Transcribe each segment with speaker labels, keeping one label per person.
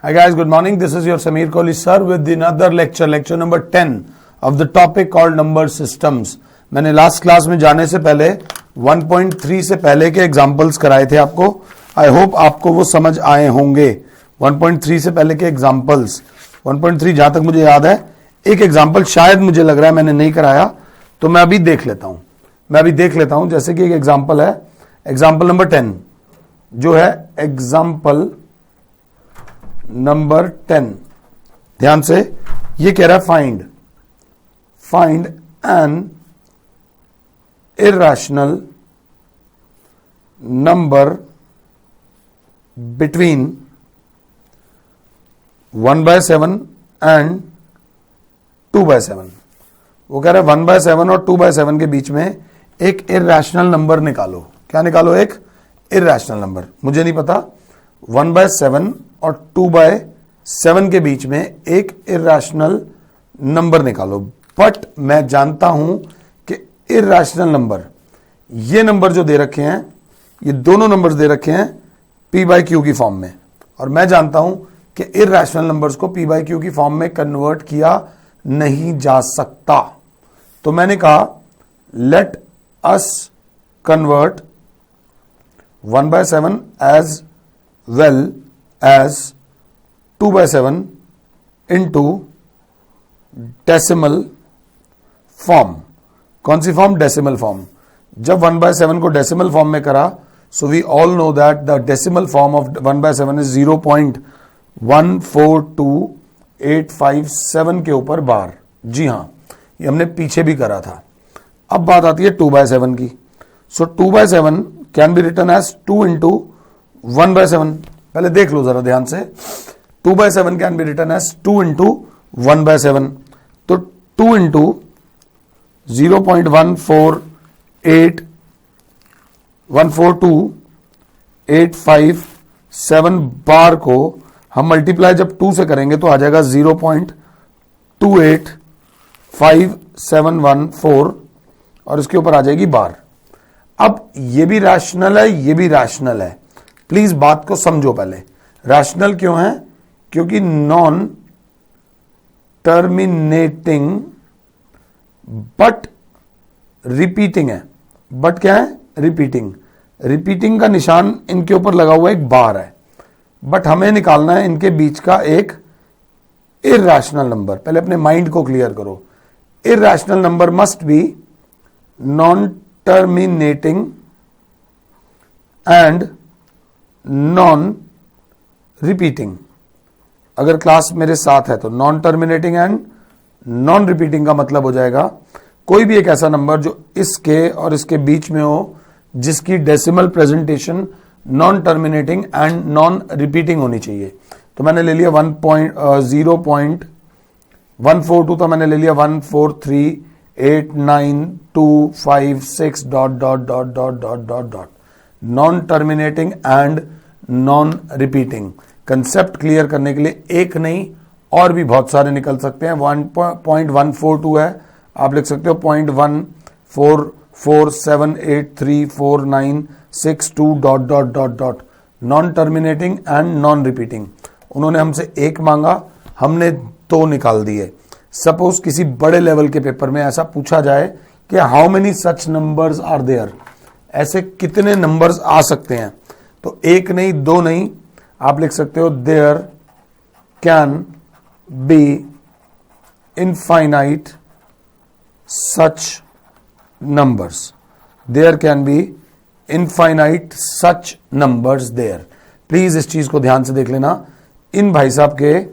Speaker 1: Hi guys, good morning. This is your Sameer Kohli sir with another lecture number 10 of the topic called number systems. मैंने last class में जाने से पहले 1.3 से पहले के एग्जाम्पल्स कराए थे आपको. आई होप आपको वो समझ आए होंगे. 1.3 से पहले के एग्जाम्पल्स 1.3 जहां तक मुझे याद है एक एग्जाम्पल शायद मुझे लग रहा है मैंने नहीं कराया, तो मैं अभी देख लेता हूं. जैसे कि एक एग्जाम्पल है, एग्जाम्पल नंबर 10 जो है एग्जाम्पल नंबर 10. ध्यान से, ये कह रहा है find N irrational number between 1/7 and 2/7. वो कह रहा है 1/7 और 2/7 के बीच में एक इर्रेशनल नंबर निकालो. क्या निकालो? एक इर्रेशनल नंबर. मुझे नहीं पता, 1/7 और 2/7 के बीच में एक इर्रेशनल नंबर निकालो. बट मैं जानता हूं कि इर्रेशनल नंबर, ये नंबर जो दे रखे हैं, ये दोनों नंबर्स दे रखे हैं p/q की फॉर्म में, और मैं जानता हूं कि इर्रेशनल नंबर्स को p/q की फॉर्म में कन्वर्ट किया नहीं जा सकता. तो मैंने कहा let us convert 1/7 as well as 2/7 into decimal form. कौन सी फॉर्म? Decimal form. जब 1/7 को डेसिमल फॉर्म में करा, so we all know that the decimal form of 1/7 is 0.142857 के ऊपर बार. जी हां, ये हमने पीछे भी करा था. अब बात आती है 2/7 की. सो 2/7 can be written as 2 into 1/7. पहले देख लो जरा ध्यान से. 2/7 can be written as 2 into 1/7. तो 2 इंटू 0.142857 बार को हम मल्टीप्लाई जब 2 से करेंगे तो आ जाएगा 0.285714 और इसके ऊपर आ जाएगी बार. अब ये भी रैशनल है, ये भी रैशनल है. प्लीज बात को समझो पहले. रैशनल क्यों है? क्योंकि नॉन टर्मिनेटिंग बट रिपीटिंग है. बट क्या है? रिपीटिंग. रिपीटिंग का निशान इनके ऊपर लगा हुआ एक बार है. बट हमें निकालना है इनके बीच का एक इर्रेशनल नंबर. पहले अपने माइंड को क्लियर करो. Irrational number must be non terminating and non repeating. अगर क्लास मेरे साथ है तो non terminating and non repeating का मतलब हो जाएगा कोई भी एक ऐसा नंबर जो इसके और इसके बीच में हो, जिसकी decimal presentation non terminating and non repeating होनी चाहिए. तो मैंने ले लिया 0.142, तो मैंने ले लिया 1438925 dot dot dot dot dot dot dot. Non terminating and non repeating. Concept clear करने के लिए एक नहीं और भी बहुत सारे निकल सकते हैं. 1.142 है, आप लिख सकते हो 0.144783496 dot dot dot dot. Non terminating and non repeating. उन्होंने हमसे एक मांगा, हमने 2 निकाल दिए. सपोज किसी बड़े लेवल के पेपर में ऐसा पूछा जाए कि how many such numbers are there, ऐसे कितने नंबर्स आ सकते हैं, तो एक नहीं, 2 नहीं, आप लिख सकते हो there can be infinite such numbers. There can be infinite such numbers there. Please इस चीज को ध्यान से देख लेना. इन भाई साहब के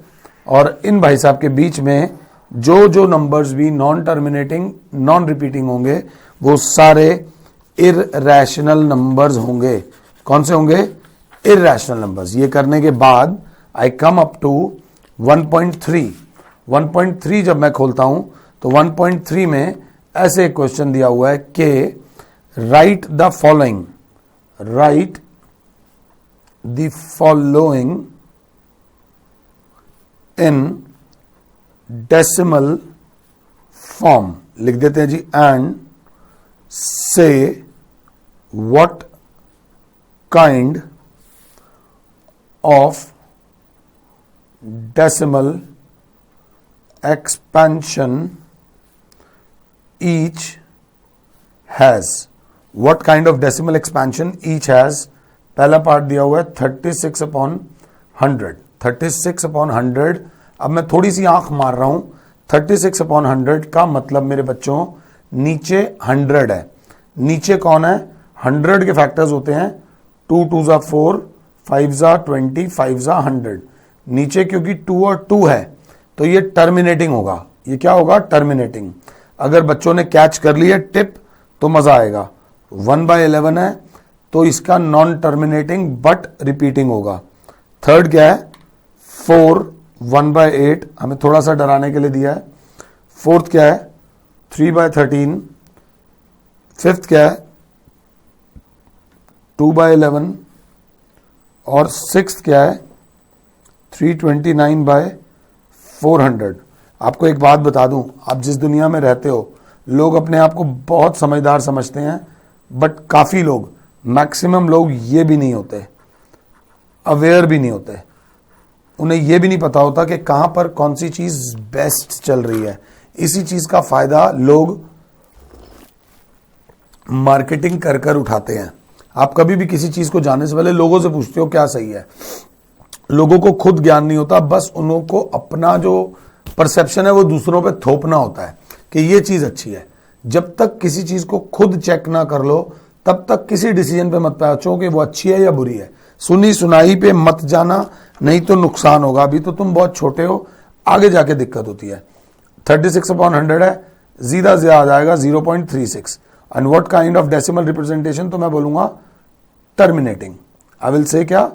Speaker 1: और इन भाई साहब के बीच में जो जो नंबर्स भी नॉन टर्मिनेटिंग नॉन रिपीटिंग होंगे वो सारे इर्रेशनल नंबर्स होंगे. कौन से होंगे? Irrational numbers. ये करने के बाद आई कम अप टू 1.3. 1.3 जब मैं खोलता हूं तो 1.3 में ऐसे क्वेश्चन दिया हुआ है कि right the following in decimal form. लिख देते हैं जी. एंड से what kind of decimal expansion each has. What kind of decimal expansion each has? पहला पार्ट दिया हुआ है 36/100. 36/100. अब मैं थोड़ी सी आंख मार रहा हूं. 36/100 का मतलब मेरे बच्चों नीचे 100 है. नीचे कौन है? 100 के फैक्टर्स होते हैं 2 2 जा 4, 5 जा 20, 5 जा 100. नीचे क्योंकि 2 और 2 है तो ये टर्मिनेटिंग होगा. ये क्या होगा? टर्मिनेटिंग. अगर बच्चों ने कैच कर लिया टिप तो मजा आएगा. 1/11 है तो इसका नॉन टर्मिनेटिंग बट रिपीटिंग होगा. थर्ड क्या है? 4 1/8 हमें थोड़ा सा डराने के लिए दिया है. फोर्थ क्या है? 3/13. फिफ्थ क्या है? 2/11. और सिक्स्थ क्या है? 329/400. आपको एक बात बता दूं, आप जिस दुनिया में रहते हो लोग अपने आप को बहुत समझदार समझते हैं, बट काफी लोग, मैक्सिमम लोग ये भी नहीं होते, अवेयर भी नहीं होते. उन्हें यह भी नहीं पता होता कि कहां पर कौन सी चीज बेस्ट चल रही है. इसी चीज का फायदा लोग मार्केटिंग कर कर उठाते हैं. आप कभी भी किसी चीज को जानने से पहले लोगों से पूछते हो क्या सही है. लोगों को खुद ज्ञान नहीं होता, बस उनको अपना जो परसेप्शन है वो दूसरों पे थोपना होता है कि ये चीज अच्छी है. जब तक किसी चीज को खुद चेक ना कर लो तब तक किसी डिसीजन पे मत पहुंचो कि वो अच्छी है या बुरी है. सुनी सुनाई पे मत जाना, नहीं तो नुकसान होगा. अभी तो तुम बहुत छोटे हो, आगे जाके दिक्कत होती है. 36/100 है, सीधा से आ जाएगा 0.36. And what kind of decimal representation? तो मैं बोलूंगा टर्मिनेटिंग. आई विल से क्या?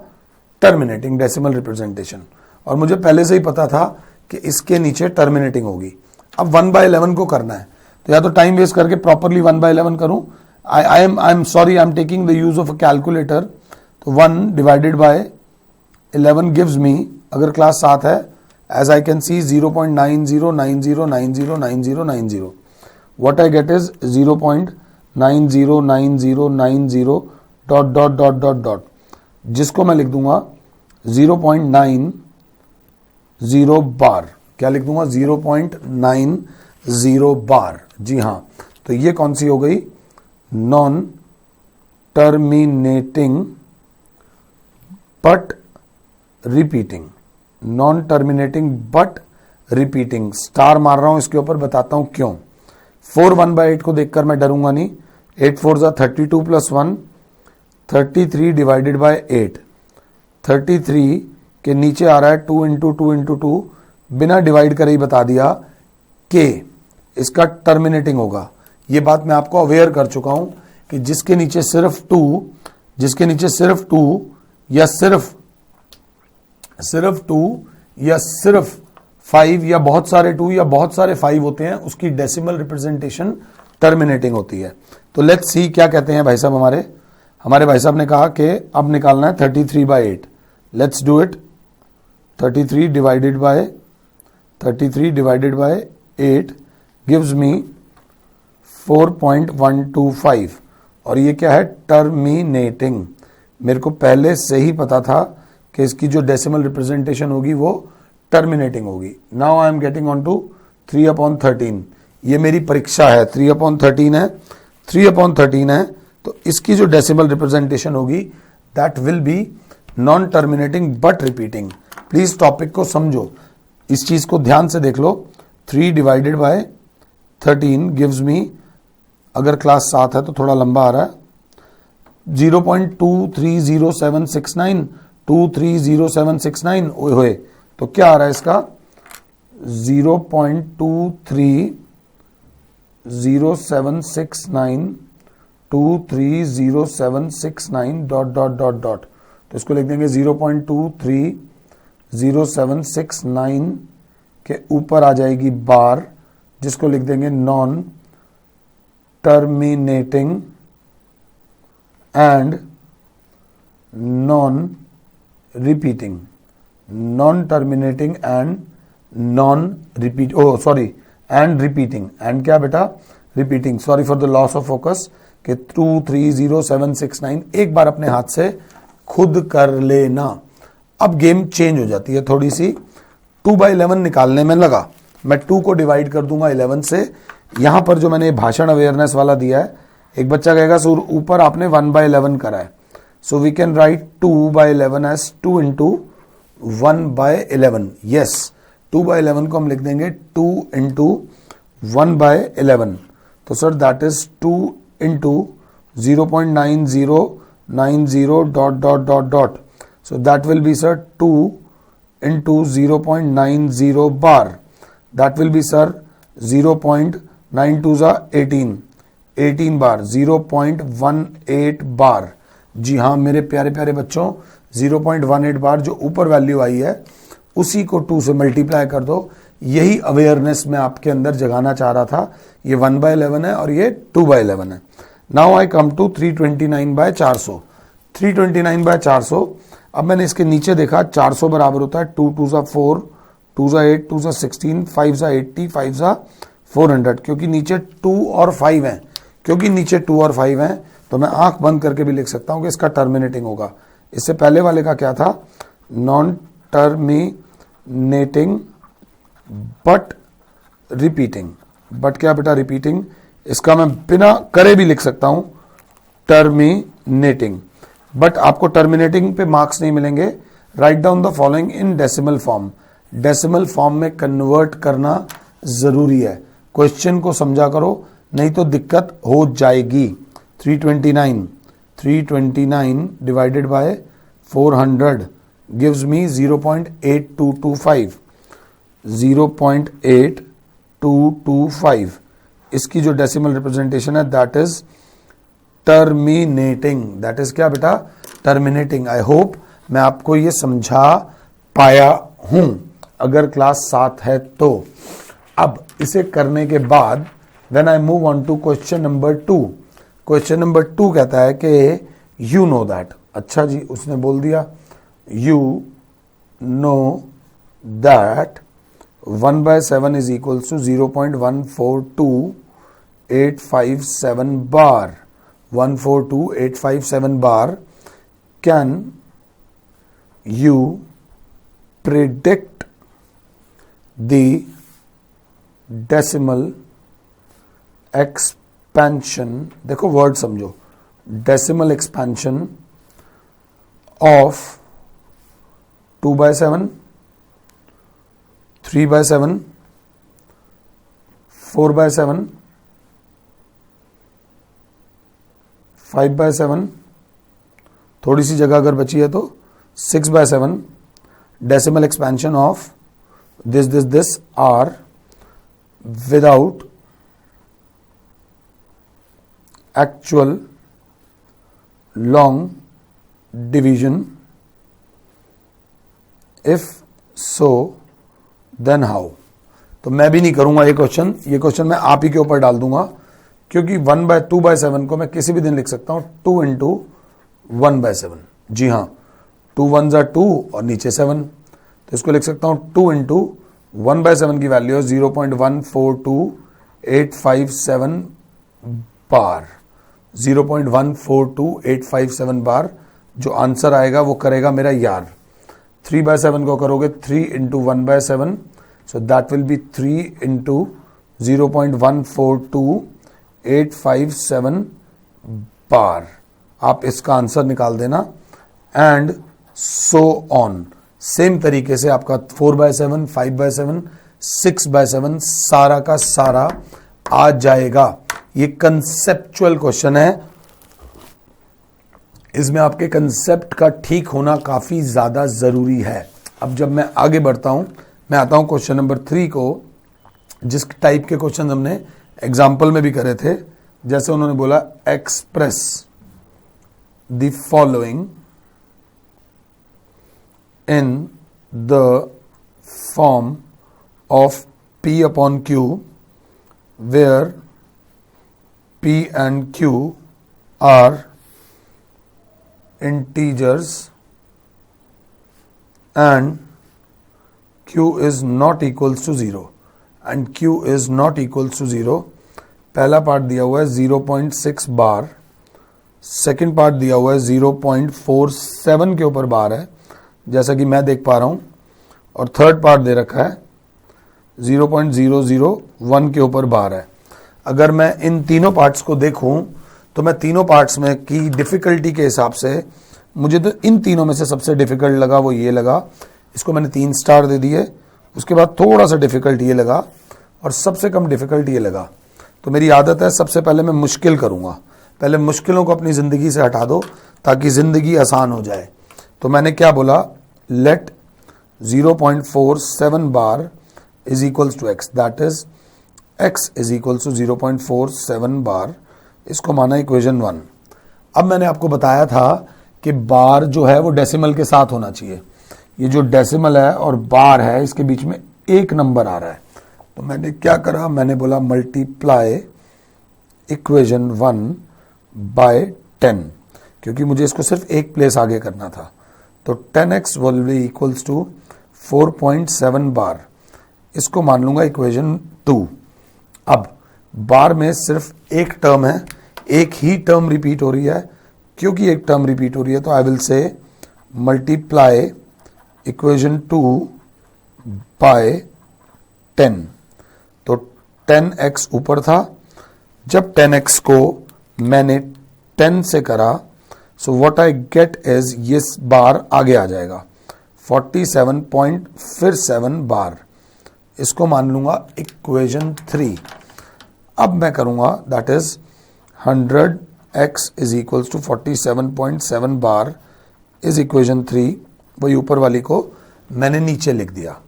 Speaker 1: Terminating decimal representation. और मुझे पहले से ही पता था कि इसके नीचे टर्मिनेटिंग होगी. अब 1/11 को करना है तो या तो टाइम वेस्ट करके प्रॉपरली 1/11 करूं. I am sorry, I am taking the use of a calculator. तो 1 डिवाइडेड बाय 11 गिव्स मी, अगर क्लास 7 है, as I can see 0.9090909090. What I get is 0.909090 dot dot dot dot dot, जिसको मैं लिख दूंगा 0.90 बार. क्या लिख दूंगा? 0.90 बार. जी हां, तो ये कौन सी हो गई? Non terminating but repeating. Non terminating but repeating. Star मार रहा हूं इसके ऊपर, बताता हूं क्यों. 4 1/8 को देखकर मैं डरूंगा नहीं. 8 4 जा 32 + 1 33 डिवाइडेड बाय 8. 33 के नीचे आ रहा है 2 × 2 × 2. बिना डिवाइड करे ही बता दिया कि इसका टर्मिनेटिंग होगा. ये बात मैं आपको अवेयर कर चुका हूं कि जिसके नीचे सिर्फ 2 या सिर्फ 2 या सिर्फ 5 या बहुत सारे 2 या बहुत सारे 5 होते हैं, उसकी डेसिमल रिप्रेजेंटेशन टर्मिनेटिंग होती है. तो लेट्स सी क्या कहते हैं भाई साहब. हमारे भाई साहब ने कहा कि अब निकालना है 33/8. Let's do it. 33 divided by 8 gives me 4.125. और ये क्या है? टर्मिनेटिंग. मेरे को पहले से ही पता था कि इसकी जो डेसिमल रिप्रेजेंटेशन होगी वो टर्मिनेटिंग होगी. Now I am getting on to 3/13. ये मेरी परीक्षा है. 3/13 है. 3/13 है तो इसकी जो डेसिमल रिप्रेजेंटेशन होगी that will B non terminating but repeating. Please topic को समझो, इस चीज को ध्यान से देख लो. 3 डिवाइडेड बाय 13 गिव्स मी, अगर क्लास 7 है तो थोड़ा लंबा आ रहा है, 0.230769. 230769 ओए होए, तो क्या आ रहा है इसका? 0.230769 230769 डॉट डॉट डॉट डॉट. तो इसको लिख देंगे 0.230769 के ऊपर आ जाएगी बार, जिसको लिख देंगे non terminating and non repeating. Non terminating and non repeat, oh sorry, and repeating. And क्या बेटा? Repeating. Sorry for the loss of focus. कि 230769 एक बार अपने हाथ से खुद कर लेना. अब गेम चेंज हो जाती है थोड़ी सी। 2/11 निकालने में लगा, मैं 2 को डिवाइड कर दूंगा 11 से। यहां पर जो मैंने भाषण अवेयरनेस वाला दिया है, एक बच्चा कहेगा सर ऊपर आपने 1/11 करा है, so we can write 2/11 as 2 into 1/11। Yes, 2/11 को हम लिख देंगे 2 इंटू 1/11। तो sir that is 2 into 0.9090 dot dot dot dot, so that will be sir 2 into 0.90 bar, that will be sir 0.92 18 बार 0.18 बार। जी हाँ मेरे प्यारे प्यारे बच्चों, 0.18 बार जो ऊपर वैल्यू आई है उसी को 2 से मल्टीप्लाई कर दो। यही अवेयरनेस मैं आपके अंदर जगाना चाह रहा था। ये 1/11 है और ये 2/11 है। Now I come to 329/400। 329/400, अब मैंने इसके नीचे देखा 400 बराबर होता है 2 2 4, 2 8, 2 16, 5 80, 5 400। क्योंकि नीचे 2 और 5 हैं, क्योंकि नीचे 2 और 5 हैं तो मैं आंख बंद करके भी लिख सकता हूं कि इसका टर्मिनेटिंग होगा। इससे पहले वाले का क्या था, non terminating but repeating. But क्या बेटा, रिपीटिंग। इसका मैं बिना करे भी लिख सकता हूं टर्मिनेटिंग, बट आपको टर्मिनेटिंग पे मार्क्स नहीं मिलेंगे। Write down the following in decimal form. Decimal form में कन्वर्ट करना जरूरी है। क्वेश्चन को समझा करो, नहीं तो दिक्कत हो जाएगी। 329 डिवाइडेड बाय 400 गिव्स मी 0.8225। 0.8225 इसकी जो डेसिमल रिप्रेजेंटेशन है that is terminating. That is क्या बेटा, टर्मिनेटिंग। आई होप मैं आपको ये समझा पाया हूं, अगर क्लास 7 है तो। अब इसे करने के बाद when I move on to question number 2, question number 2 कहता है कि यू नो दैट। अच्छा जी, उसने बोल दिया you know that 1/7 is equal to 0.142857 bar. 142857 bar. Can you predict the decimal expansion, देखो वर्ड समझो, डेसिमल एक्सपेंशन ऑफ 2/7, 3/7, 4/7, 5/7, थोड़ी सी जगह अगर बची है तो 6/7, decimal expansion of this are without actual long division, if so then how. तो मैं भी नहीं करूंगा ये क्वेश्चन मैं आप ही के ऊपर डाल दूंगा, क्योंकि 2/7 को मैं किसी भी दिन लिख सकता हूं 2 इंटू 1/7। जी हाँ, 2 1s are 2 और नीचे 7, तो इसको लिख सकता हूं 2 इंटू 1/7 की वैल्यू है 0.142857 बार। 0.142857 बार जो आंसर आएगा वो करेगा मेरा यार। 3/7 को करोगे 3 into 1/7, so that will B 3 into 0.142857 बार। आप इसका आंसर निकाल देना एंड सो ऑन। सेम तरीके से आपका 4/7, 5/7, 6/7 सारा का सारा आ जाएगा। ये कंसेप्चुअल क्वेश्चन है, इसमें आपके कंसेप्ट का ठीक होना काफी ज्यादा जरूरी है। अब जब मैं आगे बढ़ता हूं, मैं आता हूं क्वेश्चन नंबर 3 को, जिस टाइप के क्वेश्चन हमने एग्जाम्पल में भी करे थे। जैसे उन्होंने बोला express the following in the form of P/Q where P and Q are integers and Q is not equals to 0 and Q is not equals to 0। पहला पार्ट दिया हुआ है 0.6 बार, सेकेंड पार्ट दिया हुआ है 0.47 के ऊपर बार है, जैसा कि मैं देख पा रहा हूं, और थर्ड पार्ट दे रखा है 0.001 के ऊपर बार है। अगर मैं इन तीनों पार्ट्स को देखूं तो मैं तीनों पार्ट्स में की डिफिकल्टी के हिसाब से मुझे तो इन तीनों में से सबसे डिफिकल्ट लगा वो ये लगा, इसको मैंने 3 स्टार दे दिए। उसके बाद थोड़ा सा डिफिकल्ट ये लगा और सबसे कम डिफिकल्ट ये लगा। तो मेरी आदत है सबसे पहले मैं मुश्किल करूंगा, पहले मुश्किलों को अपनी जिंदगी से हटा दो ताकि जिंदगी आसान हो जाए। तो मैंने क्या बोला, let 0.47 bar is equals to x, that is x is equals to 0.47 bar. इसको माना इक्वेशन 1। अब मैंने आपको बताया था कि बार जो है वो डेसिमल के साथ होना चाहिए। ये जो डेसिमल है और बार है इसके बीच में एक नंबर आ रहा है, तो मैंने क्या करा, मैंने बोला मल्टीप्लाई इक्वेशन 1 बाय 10, क्योंकि मुझे इसको सिर्फ एक प्लेस आगे करना था। तो 10x will be equals to 4.7 bar, इसको मान लूंगा इक्वेशन 2। अब बार में सिर्फ एक टर्म है, एक ही टर्म रिपीट हो रही है। क्योंकि एक टर्म रिपीट हो रही है तो I will say multiply equation 2 by 10। तो 10x ऊपर था, जब 10x को मैंने 10 से करा, so what I get is ये बार आगे आ जाएगा 47.7 बार। इसको मान लूंगा इक्वेशन 3। अब मैं करूंगा that is 100x is equals to 47.7 bar is equation 3। वही ऊपर वाली को मैंने नीचे लिख दिया।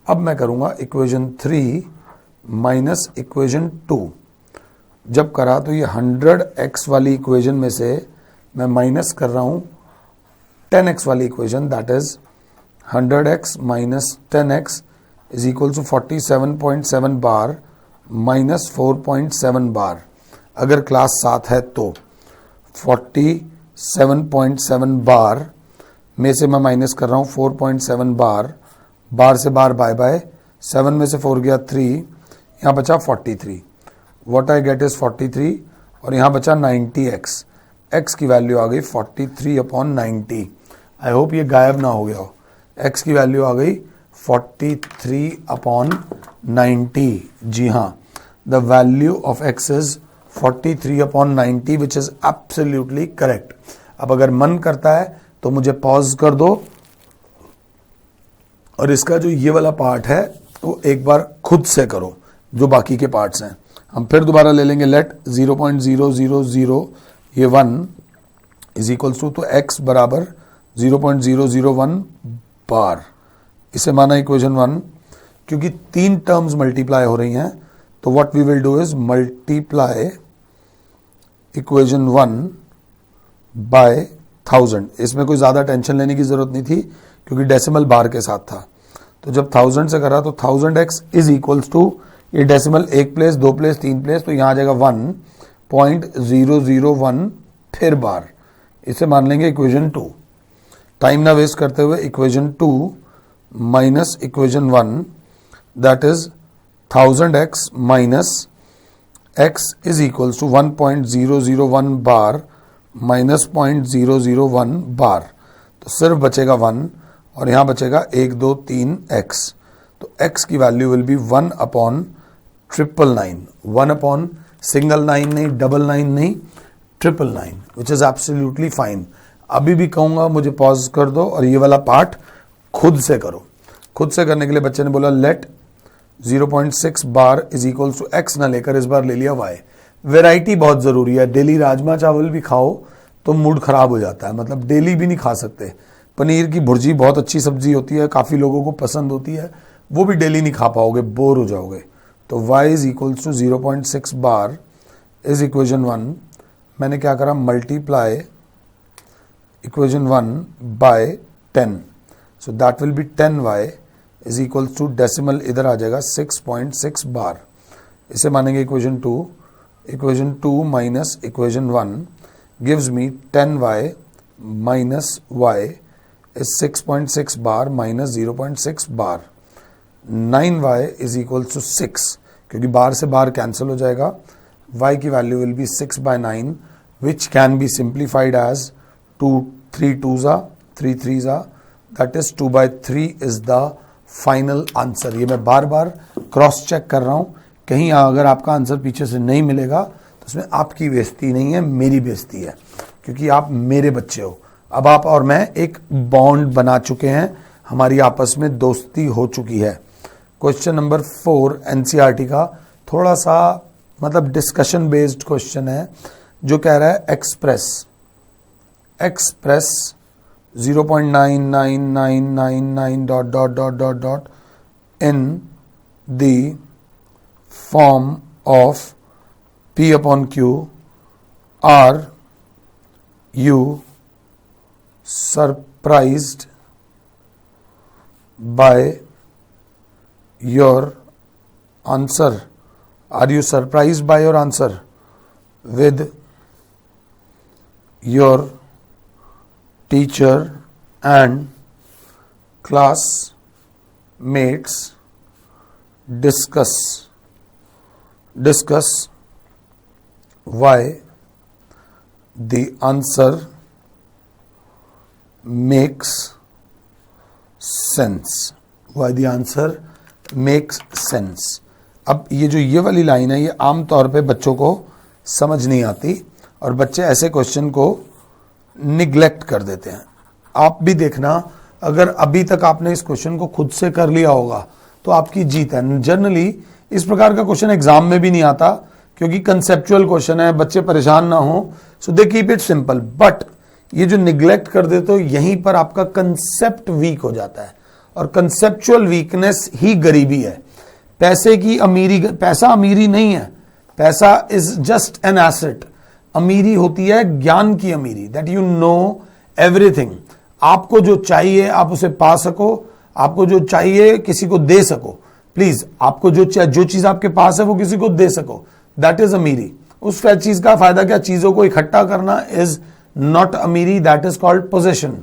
Speaker 1: अब मैं करूंगा इक्वेशन 3 माइनस इक्वेशन 2। जब करा तो ये 100x वाली इक्वेशन में से मैं माइनस कर रहा हूं 10x वाली equation, that is 100x minus 10x is equal to 47.7 bar minus 4.7 bar. अगर क्लास 7 है तो 47.7 बार में से मैं माइनस कर रहा हूं 4.7 बार, बार से बार बाय बाय, 7 में से 4 गया 3, यहां बचा 43। व्हाट आई गेट इज 43 और यहां बचा 90x। x की वैल्यू आ गई 43/90। आई होप ये गायब ना हो गया हो। x की वैल्यू आ गई 43/90। जी हाँ, the value of x is 43/90 which is absolutely correct. अब अगर मन करता है तो मुझे पॉज कर दो और इसका जो ये वाला पार्ट है वो एक बार खुद से करो, जो बाकी के पार्ट्स हैं। हम फिर दोबारा ले लेंगे, लेट 0.000 इज इक्वल्स टू, तो x बराबर 0.001 बार, इसे माना इक्वेशन 1। क्योंकि 3 टर्म्स मल्टीप्लाई हो रही हैं तो what we will do is multiply equation 1 by 1000। इसमें कोई ज्यादा टेंशन लेने की जरूरत नहीं थी क्योंकि डेसिमल बार के साथ था। तो जब 1000 से करा तो 1000x इज इक्वल्स टू, ये डेसिमल 1 प्लेस 2 प्लेस 3 प्लेस, तो यहां आ जाएगा 1.001 फिर बार। इसे मान लेंगे इक्वेशन 2। टाइम ना वेस्ट करते हुए equation 2 minus equation 1, that is 1000x minus x is equals to 1.001 bar minus 0.001 bar. तो सिर्फ बचेगा 1 और यहां बचेगा 1 2 3 x। तो x की वैल्यू विल बी 1/999, 1 सिंगल 9 नहीं, डबल 9 नहीं, 999, विच इज एब्सोल्युटली फाइन। अभी भी कहूंगा मुझे पॉज कर दो और ये वाला पार्ट खुद से करो। खुद से करने के लिए बच्चे ने बोला let 0.6 bar is equal to x ना लेकर इस बार ले लिया y। वेराइटी बहुत जरूरी है। डेली राजमा चावल भी खाओ तो मूड खराब हो जाता है, मतलब डेली भी नहीं खा सकते। पनीर की भुर्जी बहुत अच्छी सब्जी होती है, काफी लोगों को पसंद होती है, वो भी डेली नहीं खा पाओगे, बोर हो जाओगे। तो y is equal to 0.6 bar is equation 1। मैंने क्या करा, multiply equation 1 by 10, so that will be 10y is equal to, decimal इधर आ जाएगा 6.6 बार। इसे मानेंगे equation 2। Equation 2 minus equation 1 gives me 10y minus y is 6.6 bar minus 0.6 bar. 9y is equal to 6, क्योंकि बार से बार कैंसिल हो जाएगा। y की value will be 6/9 which can be simplified as 2 3 2s 3 3s that is 2/3 is the final answer. ये मैं बार बार cross check कर रहा हूं, कहीं अगर आपका आंसर पीछे से नहीं मिलेगा तो उसमें आपकी बेइज्जती नहीं है, मेरी बेइज्जती है, क्योंकि आप मेरे बच्चे हो। अब आप और मैं एक बॉन्ड बना चुके हैं, हमारी आपस में दोस्ती हो चुकी है। क्वेश्चन नंबर 4 एनसीईआरटी का थोड़ा सा मतलब डिस्कशन बेस्ड क्वेश्चन है, जो कह रहा है express 0.999999 dot in the form of P upon Q, are you surprised by your answer? Are you surprised by your answer with your teacher and classmates? Discuss why the answer makes sense. Why the answer makes sense. अब ये वाली line है, ये आमतौर पे बच्चों को समझ नहीं आती और बच्चे ऐसे क्वेश्चन को निग्लेक्ट कर देते हैं। आप भी देखना, अगर अभी तक आपने इस क्वेश्चन को खुद से कर लिया होगा तो आपकी जीत है। जनरली इस प्रकार का क्वेश्चन एग्जाम में भी नहीं आता, क्योंकि कंसेप्चुअल क्वेश्चन है, बच्चे परेशान ना हो, so they keep it simple. But ये जो निग्लेक्ट कर देते हो, यहीं पर आपका कंसेप्ट वीक हो जाता है, और कंसेप्चुअल वीकनेस ही गरीबी है। पैसे की अमीरी, पैसा अमीरी नहीं है, पैसा इज जस्ट एन एसेट। अमीरी होती है ज्ञान की अमीरी, दैट यू नो एवरीथिंग। आपको जो चाहिए आप उसे पा सको, आपको जो चाहिए किसी को दे सको। प्लीज, आपको जो चीज आपके पास है वो किसी को दे सको, दैट इज अमीरी। उस चीज का फायदा क्या? चीजों को इकट्ठा करना इज नॉट अमीरी, दैट इज कॉल्ड पोजेशन।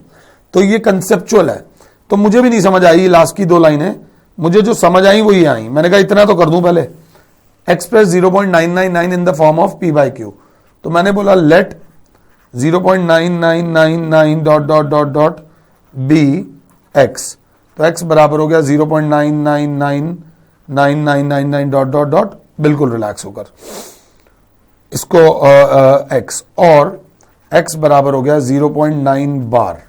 Speaker 1: तो ये कंसेप्चुअल है। तो मुझे भी नहीं समझ आई लास्ट की 2 लाइनें, मुझे जो समझ आई वो ये आई। मैंने कहा इतना तो कर दूं पहले। Express 0.999 in the form of P/Q। तो मैंने बोला लेट 0.9999 डॉट बी एक्स। तो x बराबर हो गया 0.9999999 डॉट, बिल्कुल रिलैक्स होकर इसको x, और x बराबर हो गया 0.9 बार,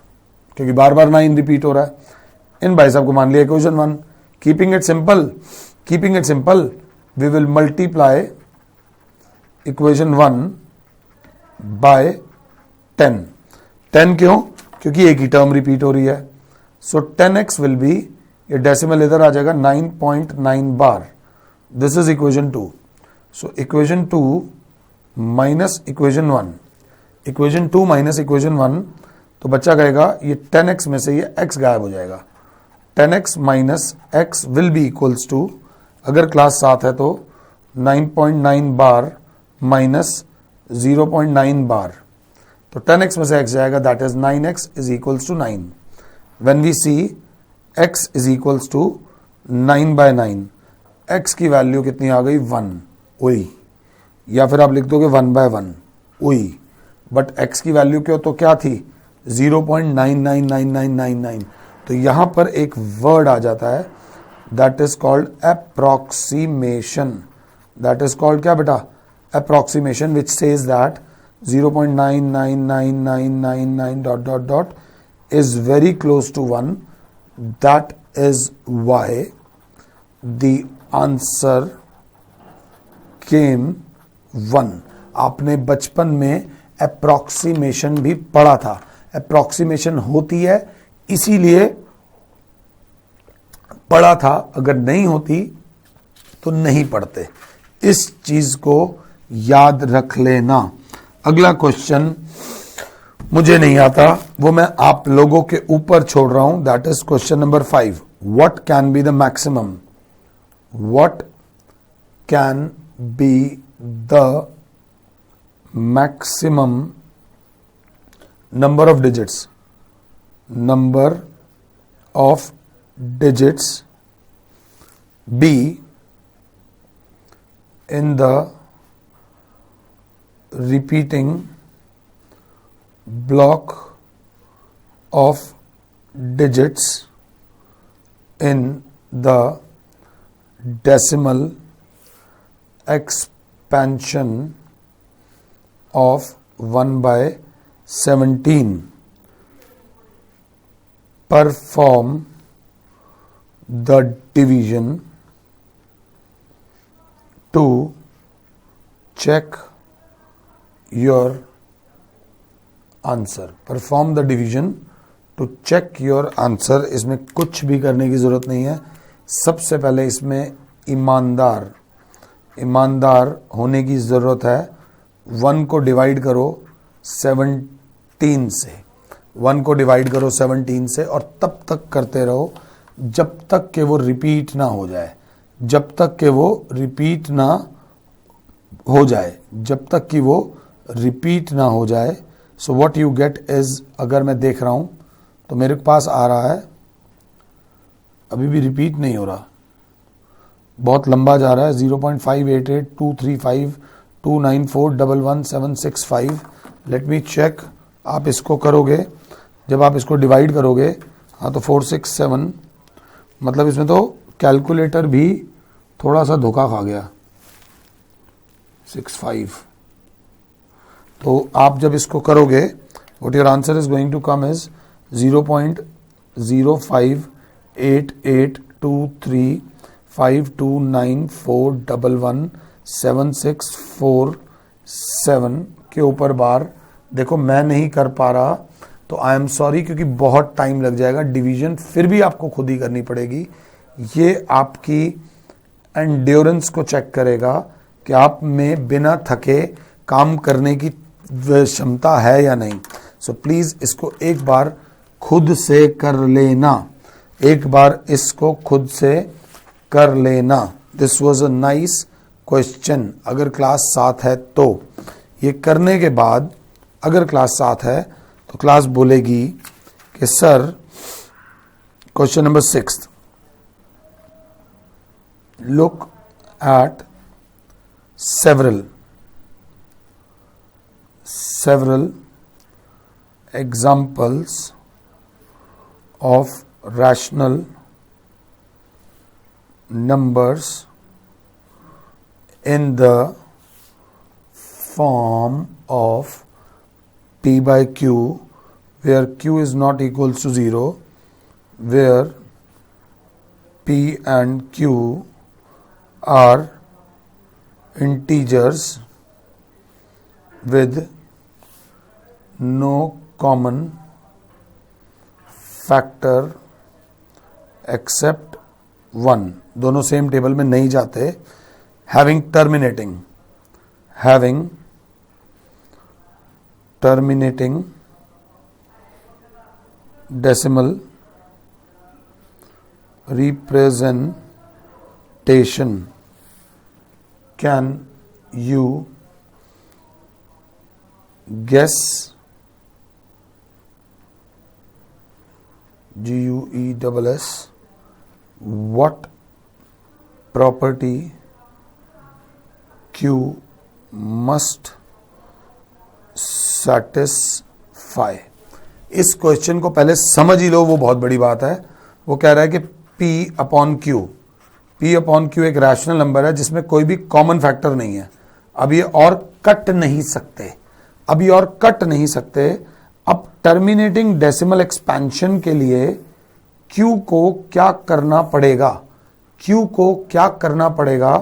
Speaker 1: क्योंकि बार बार 9 रिपीट हो रहा है। इन भाई साहब को मान लिया equation 1। Keeping it simple, we will multiply equation 1 by 10। 10 क्यों? क्योंकि एक ही टर्म रिपीट हो रही है। सो 10x विल बी, ये डेसिमल इधर आ जाएगा, 9.9 बार। This is equation 2। So equation 2 minus equation 1, equation 2 minus equation 1, तो बच्चा कहेगा ये 10x में से ये x गायब हो जाएगा। 10x minus x will be equals to, अगर क्लास 7 है तो 9.9 बार माइनस 0.9 बार, तो 10x में से x जाएगा, that is 9x is equals to 9। When we see x is equals to 9/9, x की वैल्यू कितनी आ गई? 1। ओई, या फिर आप लिख दोगे 1/1 ओई, बट x की वैल्यू क्यों तो क्या थी? 0.999999। तो यहां पर एक वर्ड आ जाता है, that is called approximation. That is called क्या बेटा? Approximation, which says that 0.999999 dot is very close to 1. That is why the answer came 1. आपने बचपन में approximation भी पढ़ा था। approximation होती है इसीलिए पढ़ा था, अगर नहीं होती तो नहीं पढ़ते। इस चीज को याद रख लेना। अगला क्वेश्चन मुझे नहीं आता, वो मैं आप लोगों के ऊपर छोड़ रहा हूं। That is question number 5। What can be the maximum? What can be the maximum number of digits? Number of digits be in the repeating block of digits in the decimal expansion of 1/17. Perform the division to check your answer. Perform the division to check your answer. इसमें कुछ भी करने की जरूरत नहीं है. सबसे पहले इसमें ईमानदार होने की जरूरत है. 1 को डिवाइड करो 17 से, 1 को डिवाइड करो 17 से और तब तक करते रहो जब तक कि वो रिपीट ना हो जाए, जब तक कि वो रिपीट ना हो जाए, जब तक कि वो रिपीट ना हो जाए. So what you get is, अगर मैं देख रहा हूं तो मेरे पास आ रहा है, अभी भी रिपीट नहीं हो रहा, बहुत लंबा जा रहा है. 0.58833529411765. Let me check. आप इसको करोगे, जब आप इसको डिवाइड करोगे, हाँ तो 467, मतलब इसमें तो कैलकुलेटर भी थोड़ा सा धोखा खा गया. 65. तो आप जब इसको करोगे, what your answer is going to come is 0.05882335294117647 के ऊपर बार. देखो मैं नहीं कर पा रहा तो आई एम सॉरी, क्योंकि बहुत टाइम लग जाएगा. डिवीजन फिर भी आपको खुद ही करनी पड़ेगी. ये आपकी एंड्योरेंस को चेक करेगा कि आप में बिना थके काम करने की क्षमता है या नहीं. सो प्लीज इसको एक बार खुद से कर लेना, एक बार इसको खुद से कर लेना. This was a nice question. अगर क्लास 7 है तो ये करने के बाद, अगर क्लास 7 है तो क्लास बोलेगी कि sir question number 6, look at several examples of rational numbers in the form of p by q, where q is not equals to 0, where p and q are integers with no common factor except 1. दोनों same table में नहीं जाते. having terminating decimal representation. Can you guess, GUESS, what property Q must satisfy? इस question को पहले समझ ही लो, वो बहुत बड़ी बात है. वो कह रहा है कि P अपॉन Q एक रैशनल नंबर है जिसमें कोई भी कॉमन फैक्टर नहीं है. अब ये और कट नहीं सकते. अब टर्मिनेटिंग डेसिमल एक्सपेंशन के लिए Q को क्या करना पड़ेगा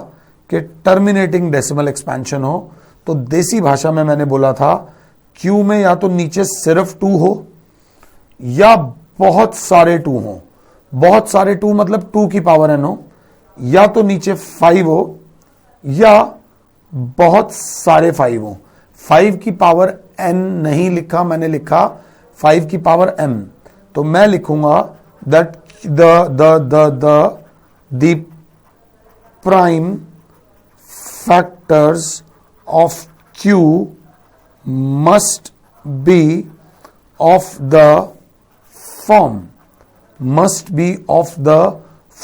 Speaker 1: कि टर्मिनेटिंग डेसिमल एक्सपेंशन हो. तो देसी भाषा में मैंने बोला था Q में या तो नीचे सिर्फ 2 हो या बहुत सारे 2 हो. बहुत सारे 2 मतलब 2 की पावर n हो, या तो नीचे 5 हो या बहुत सारे 5 हो. 5 की पावर n नहीं लिखा, मैंने लिखा 5 की पावर m. तो मैं लिखूंगा that the prime factors of Q must be of the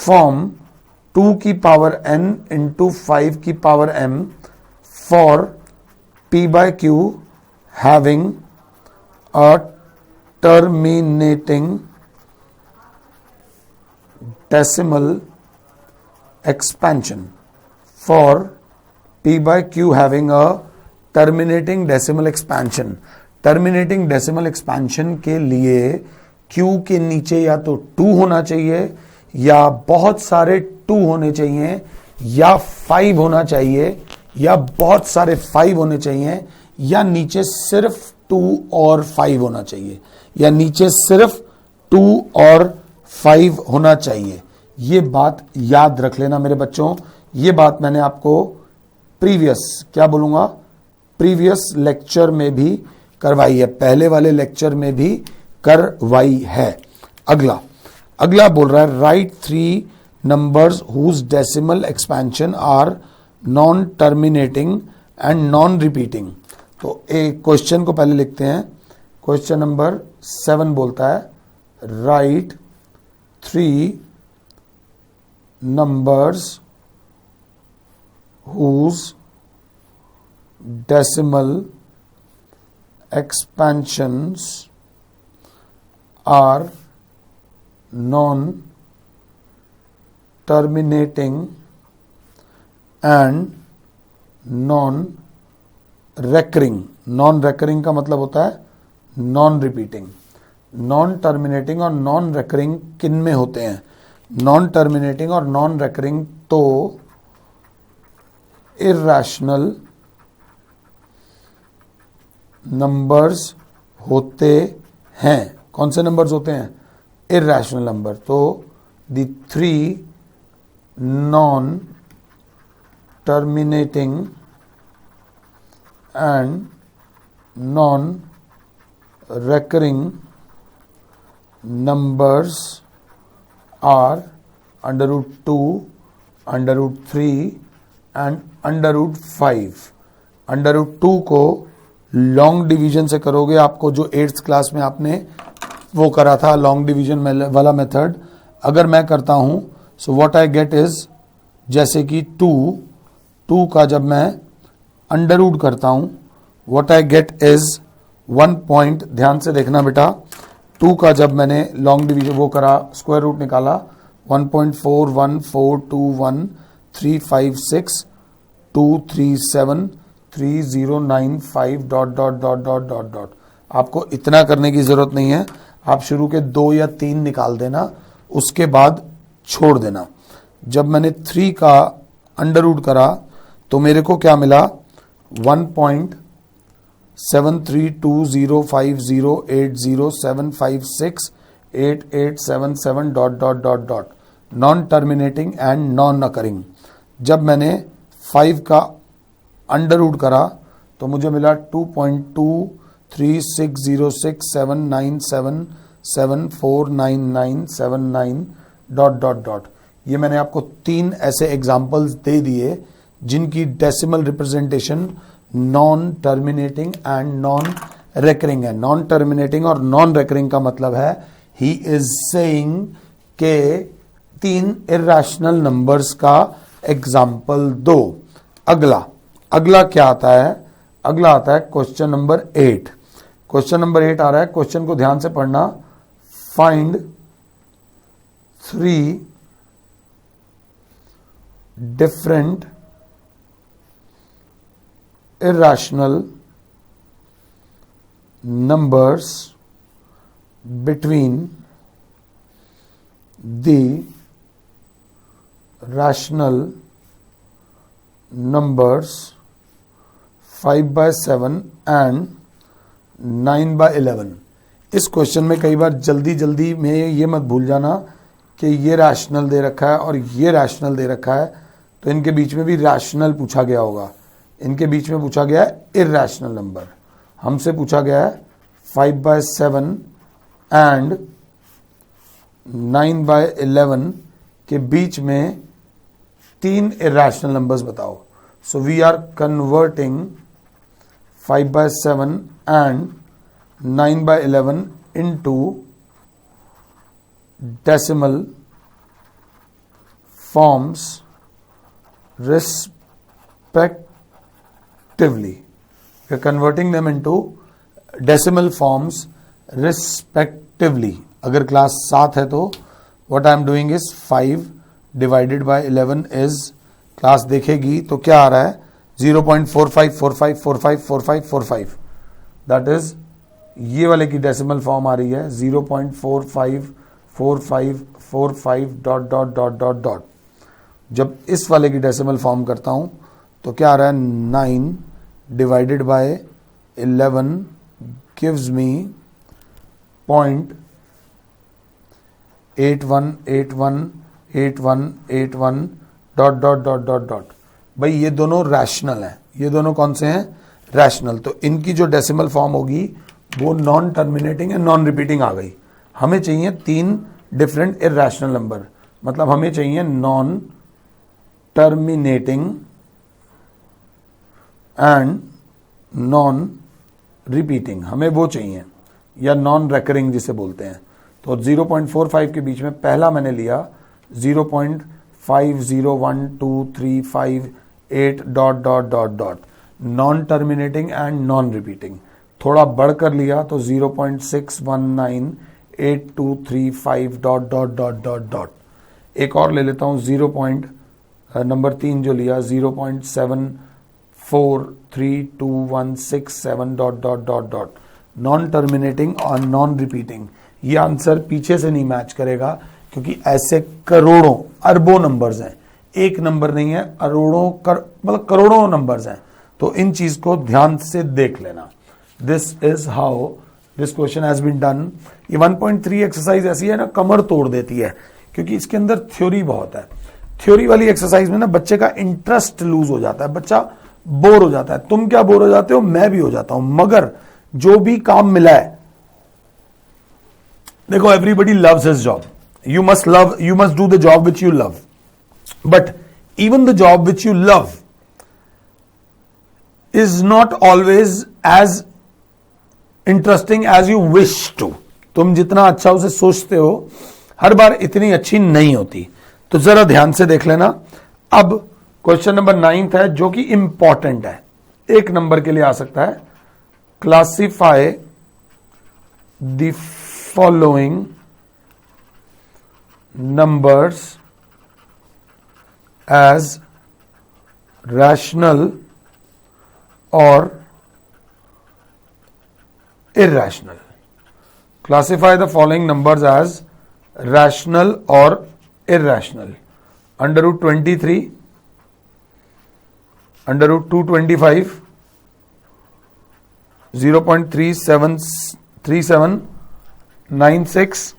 Speaker 1: form 2 की पावर n into 5 की power m for p by q having a terminating decimal expansion for p by q having a terminating decimal expansion. Terminating decimal expansion के लिए q के नीचे या तो 2 होना चाहिए या बहुत सारे 2 होने चाहिए या 5 होना चाहिए या बहुत सारे 5 होने चाहिए या नीचे सिर्फ 2 और 5 होना चाहिए या नीचे सिर्फ 2 और 5 होना चाहिए. ये बात याद रख लेना मेरे बच्चों. ये बात मैंने आपको प्रीवियस लेक्चर में भी करवाई है, पहले वाले लेक्चर में भी करवाई है. अगला बोल रहा है write 3 numbers whose decimal expansion are non terminating and non repeating. तो एक क्वेश्चन को पहले लिखते हैं. क्वेश्चन नंबर 7 बोलता है write 3 numbers whose decimal expansions are non-terminating and non-recurring. Non-recurring का मतलब होता है non-repeating. Non-terminating और non-recurring किन में होते हैं? नॉन टर्मिनेटिंग और नॉन रेकरिंग तो इर्रेशनल नंबर्स होते हैं. कौन से नंबर्स होते हैं? Irrational number. तो the 3 non terminating and non recurring numbers are under root 2, under root 3 and under root 5. under root 2 को लॉन्ग डिवीजन से करोगे. आपको जो 8th क्लास में आपने वो करा था लॉन्ग डिवीजन वाला मेथड, अगर मैं करता हूं so what I get is, जैसे कि 2 का जब मैं अंडर रूट करता हूं what I get is 1 point. ध्यान से देखना बेटा. 2 का जब मैंने लॉन्ग डिवीजन वो करा, स्क्वायर रूट निकाला 1.4142135623373095 ... आपको इतना करने की जरूरत नहीं है. आप शुरू के 2 या 3 निकाल देना, उसके बाद छोड़ देना. जब मैंने 3 का अंडर रूट करा तो मेरे को क्या मिला 1.7320508075688777 ... non terminating and non occurring. जब मैंने 5 का अंडर रूट करा तो मुझे मिला 2.23606797749979 ... ये मैंने आपको 3 ऐसे एग्जाम्पल्स दे दिए जिनकी decimal representation non terminating and non recurring है. नॉन टर्मिनेटिंग और नॉन रेकरिंग का मतलब है ही इज सेइंग के 3 इर्रेशनल नंबर्स का एग्जाम्पल दो. अगला क्या आता है? अगला आता है क्वेश्चन नंबर 8. क्वेश्चन नंबर 8 आ रहा है. क्वेश्चन को ध्यान से पढ़ना. Find 3 different irrational numbers between the rational numbers 5/7 and 9/11. इस क्वेश्चन में कई बार जल्दी में ये मत भूल जाना कि ये रैशनल दे रखा है और ये रैशनल दे रखा है, तो इनके बीच में भी रैशनल पूछा गया होगा. इनके बीच में पूछा गया है इर्रेशनल नंबर. हमसे पूछा गया है 5/7 एंड 9/11 के बीच में 3 इर्रेशनल नंबर्स बताओ. So we are converting 5/7 and 9/11 into decimal forms respectively. We are converting them into decimal forms respectively. अगर क्लास 7 है तो what I am doing is 5 divided by 11 is, class देखेगी तो क्या आ रहा है 0.4545454545, दैट इज ये वाले की डेसिमल फॉर्म आ रही है 0.454545 dot dot dot dot dot. जब इस वाले की डेसिमल फॉर्म करता हूं तो क्या आ रहा है 9 divided by 11 gives me 0.81818181 dot dot dot dot dot. भाई ये दोनों रैशनल हैं, ये दोनों कौन से हैं, रैशनल। तो इनकी जो डेसिमल फॉर्म होगी वो non terminating and non repeating आ गई। हमें चाहिए 3 डिफरेंट इरैशनल नंबर, मतलब हमें चाहिए non terminating and non repeating, हमें वो चाहिए, या नॉन रेकरिंग जिसे बोलते हैं। तो 0.45 के बीच में पहला मैंने लिया 0.501235 dot dot dot dot, non terminating and non repeating. थोड़ा बढ़कर लिया तो 0.619823 dot dot dot dot dot. एक और ले लेता हूं नंबर 3 जो लिया 0.743216 dot dot dot dot, non terminating और नॉन रिपीटिंग। ये आंसर पीछे से नहीं मैच करेगा क्योंकि ऐसे करोड़ों अरबों नंबर्स हैं, एक नंबर नहीं है, मतलब करोड़ों नंबर्स हैं। तो इन चीज को ध्यान से देख लेना। This is how this question has been done. ये 1.3 एक्सरसाइज ऐसी है ना, कमर तोड़ देती है क्योंकि इसके अंदर थ्योरी बहुत है। थ्योरी वाली एक्सरसाइज में ना बच्चे का इंटरेस्ट लूज हो जाता है, बच्चा बोर हो जाता है। तुम क्या बोर हो जाते हो, मैं भी हो जाता हूं। मगर जो भी काम मिला है, देखो everybody loves his job, you must do the job which you love, but even the job which you love is not always as interesting as you wish to। तुम जितना अच्छा उसे सोचते हो हर बार इतनी अच्छी नहीं होती। तो जरा ध्यान से देख लेना। अब क्वेश्चन नंबर 9 है जो कि इंपॉर्टेंट है, 1 नंबर के लिए आ सकता है। Classify the following numbers as rational or irrational। Classify the following numbers as rational or irrational। under root 23, under root 225, 0.3796,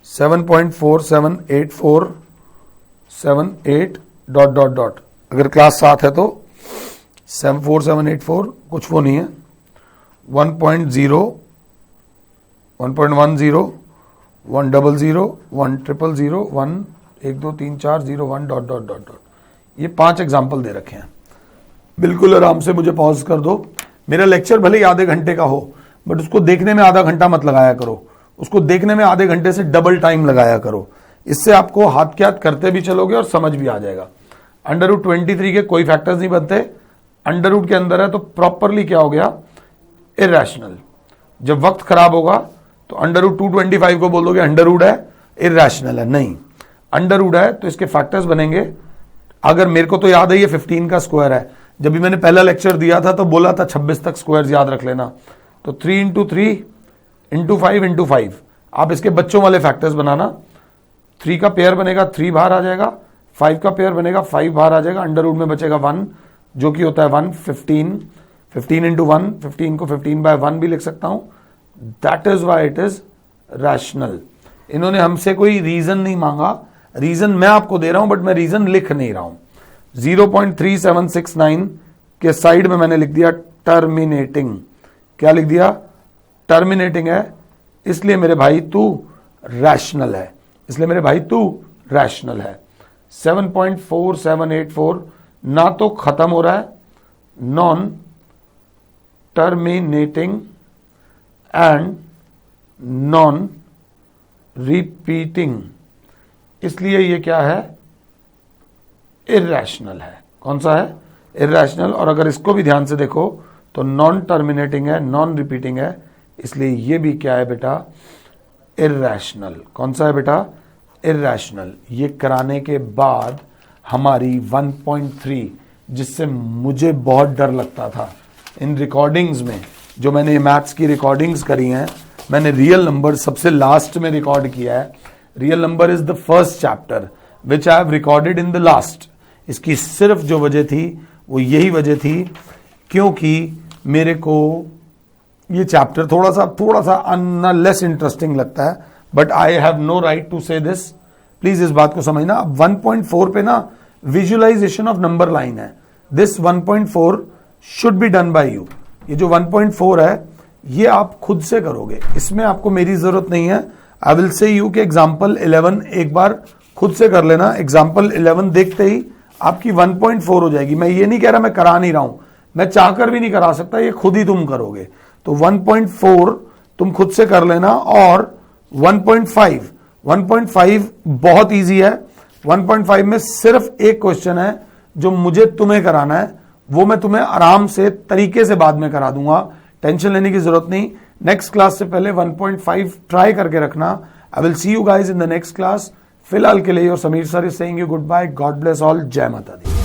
Speaker 1: 7.478478 dot dot dot. अगर क्लास 7 है तो 74784 कुछ वो नहीं है, 1.0, 1.10, 100, 100, 1 1 2 3 4 0 1 डॉट डॉट डॉट डॉट। ये 5 एग्जाम्पल दे रखे हैं। बिल्कुल आराम से मुझे पॉज कर दो। मेरा लेक्चर भले ही आधे घंटे का हो, बट उसको देखने में आधा घंटा मत लगाया करो, उसको देखने में आधे घंटे से डबल टाइम लगाया करो। इससे आपको हाथ के हाथ करते भी चलोगे और समझ भी आ जाएगा। अंडर रूट 23 के कोई फैक्टर्स नहीं बनते, अंडर रूट के अंदर है तो प्रॉपरली क्या हो गया, इरैशनल। जब वक्त खराब होगा तो अंडर रूट 225 को बोल दोगे अंडर रूट है, इरैशनल है। नहीं, अंडर रूट है तो इसके फैक्टर्स बनेंगे। अगर मेरे को तो याद है ये 15 का स्क्वायर है, जब भी मैंने पहला लेक्चर दिया था तो बोला था 26 तक स्क्वायर याद रख लेना। तो 3 इंटू 3 इंटू 5 इंटू 5, आप इसके बच्चों वाले फैक्टर्स बनाना। 3 का पेयर बनेगा 3 बाहर आ जाएगा, 5 का पेयर बनेगा 5 बाहर आ जाएगा, अंडर रूट में बचेगा 1 जो कि होता है 1। 15 इंटू 1, 15 को 15/1 भी लिख सकता हूं। That is why it is rational. इन्होंने हमसे कोई रीजन नहीं मांगा, रीजन मैं आपको दे रहा हूं बट मैं रीजन लिख नहीं रहा हूं। 0.3769 के साइड में मैंने लिख दिया टर्मिनेटिंग। क्या लिख दिया, टर्मिनेटिंग है, इसलिए मेरे भाई तू रैशनल है, इसलिए मेरे भाई तू रैशनल है। 7.4784 ना तो खत्म हो रहा है, non terminating and non repeating, इसलिए ये क्या है, इरैशनल है। कौन सा है, इरैशनल। और अगर इसको भी ध्यान से देखो तो नॉन टर्मिनेटिंग है, नॉन रिपीटिंग है, इसलिए ये भी क्या है बेटा, इर्रेशनल। कौन सा है बेटा? इर्रेशनल। ये कराने के बाद हमारी 1.3, जिससे मुझे बहुत डर लगता था इन रिकॉर्डिंग्स में, जो मैंने मैथ्स की रिकॉर्डिंग्स करी हैं, मैंने रियल नंबर सबसे लास्ट में रिकॉर्ड किया है। Real number is the first chapter which I have recorded in the last. इसकी सिर्फ जो वजह थी वो यही वजह थी क्योंकि मेरे को ये चैप्टर थोड़ा सा लेस इंटरेस्टिंग लगता है, but I have no right to say this. Please इस बात को समझना। अब 1.4 पे ना विजुअलाइजेशन ऑफ नंबर लाइन है। This 1.4 should be done by you. ये जो 1.4 है ये आप खुद से करोगे, इसमें आपको मेरी जरूरत नहीं है। आई विल से यू कि एग्जाम्पल 11 एक बार खुद से कर लेना। एग्जाम्पल 11 देखते ही आपकी 1.4 हो जाएगी। मैं ये नहीं कह रहा, मैं करा नहीं रहा हूं, मैं चाहकर भी नहीं करा सकता, ये खुद ही तुम करोगे। तो 1.4 तुम खुद से कर लेना। और 1.5 बहुत इजी है। 1.5 में सिर्फ एक क्वेश्चन है जो मुझे तुम्हें कराना है, वो मैं तुम्हें आराम से तरीके से बाद में करा दूंगा, टेंशन लेने की जरूरत नहीं। नेक्स्ट क्लास से पहले 1.5 ट्राई करके रखना। I will see you guys in the next class. फिलहाल के लिए your Sameer sir is saying you good bye. God bless all. जय माता दी।